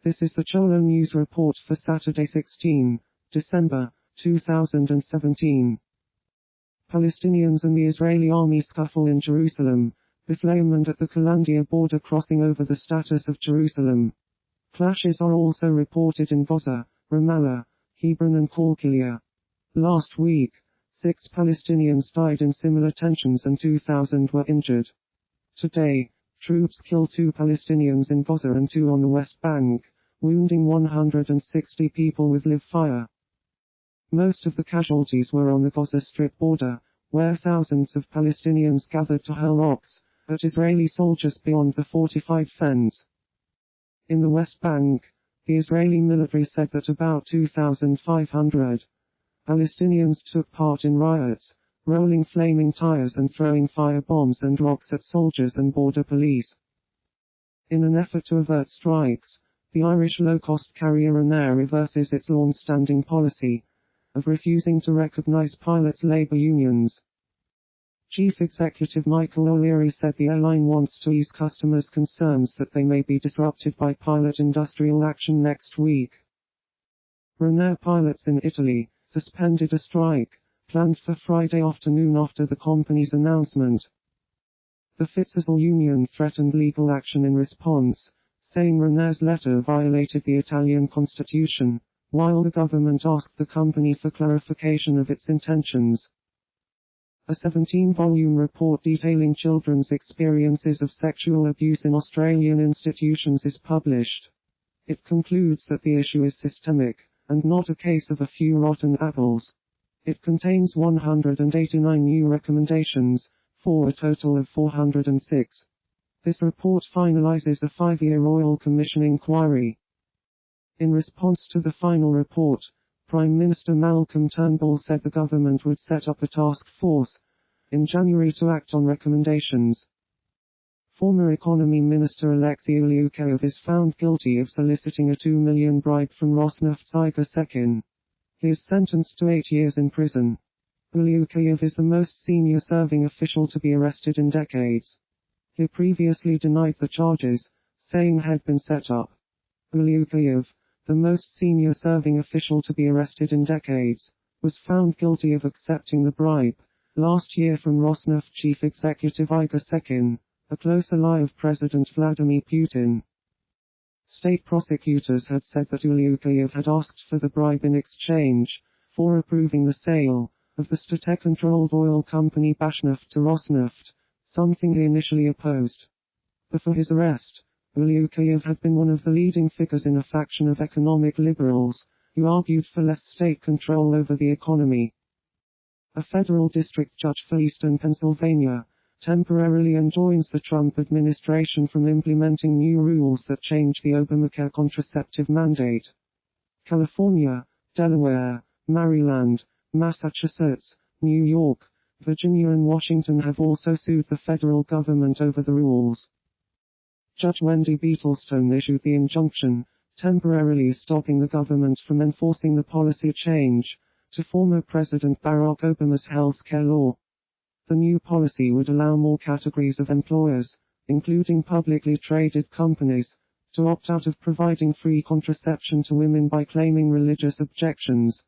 This is the Cholo News Report for Saturday 16 December 2017. Palestinians and the Israeli army scuffle in Jerusalem, Bethlehem and at the Calandia border crossing over the status of Jerusalem. Clashes are also reported in Gaza, Ramallah, Hebron and Qalqilia. Last week, 6 Palestinians died in similar tensions and 2,000 were injured. Today, troops killed 2 Palestinians in Gaza and 2 on the West Bank, wounding 160 people with live fire. Most of the casualties were on the Gaza Strip border, where thousands of Palestinians gathered to hurl rocks at Israeli soldiers beyond the fortified fence. In the West Bank, the Israeli military said that about 2,500 Palestinians took part in riots, rolling flaming tires and throwing fire bombs and rocks at soldiers and border police. In an effort to avert strikes, the Irish low-cost carrier Ryanair reverses its long-standing policy of refusing to recognize pilots' labor unions. Chief Executive Michael O'Leary said the airline wants to ease customers' concerns that they may be disrupted by pilot industrial action next week. Ryanair pilots in Italy suspended a strike planned for Friday afternoon after the company's announcement. The FITSASL union threatened legal action in response, saying Ryanair's letter violated the Italian constitution, while the government asked the company for clarification of its intentions. A 17-volume report detailing children's experiences of sexual abuse in Australian institutions is published. It concludes that the issue is systemic, and not a case of a few rotten apples. It contains 189 new recommendations, for a total of 406. This report finalizes a 5-year Royal Commission inquiry. In response to the final report, Prime Minister Malcolm Turnbull said the government would set up a task force in January to act on recommendations. Former Economy Minister Alexei Ulyukayev is found guilty of soliciting a $2 million bribe from Rosneft's Igor Sekin. He is sentenced to 8 years in prison. Ulyukayev is the most senior serving official to be arrested in decades. He previously denied the charges, saying had been set up. Ulyukayev, the most senior serving official to be arrested in decades, was found guilty of accepting the bribe last year from Rosneft chief executive Igor Sekin, a close ally of President Vladimir Putin. State prosecutors had said that Ulyukayev had asked for the bribe in exchange for approving the sale of the Statoil-controlled oil company Bashneft to Rosneft, something he initially opposed. Before his arrest, Ulyukayev had been one of the leading figures in a faction of economic liberals, who argued for less state control over the economy. A federal district judge for eastern Pennsylvania temporarily enjoins the Trump administration from implementing new rules that change the Obamacare contraceptive mandate. California, Delaware, Maryland, Massachusetts, New York, Virginia and Washington have also sued the federal government over the rules. Judge Wendy Beetlestone issued the injunction, temporarily stopping the government from enforcing the policy change to former President Barack Obama's health care law. The new policy would allow more categories of employers, including publicly traded companies, to opt out of providing free contraception to women by claiming religious objections.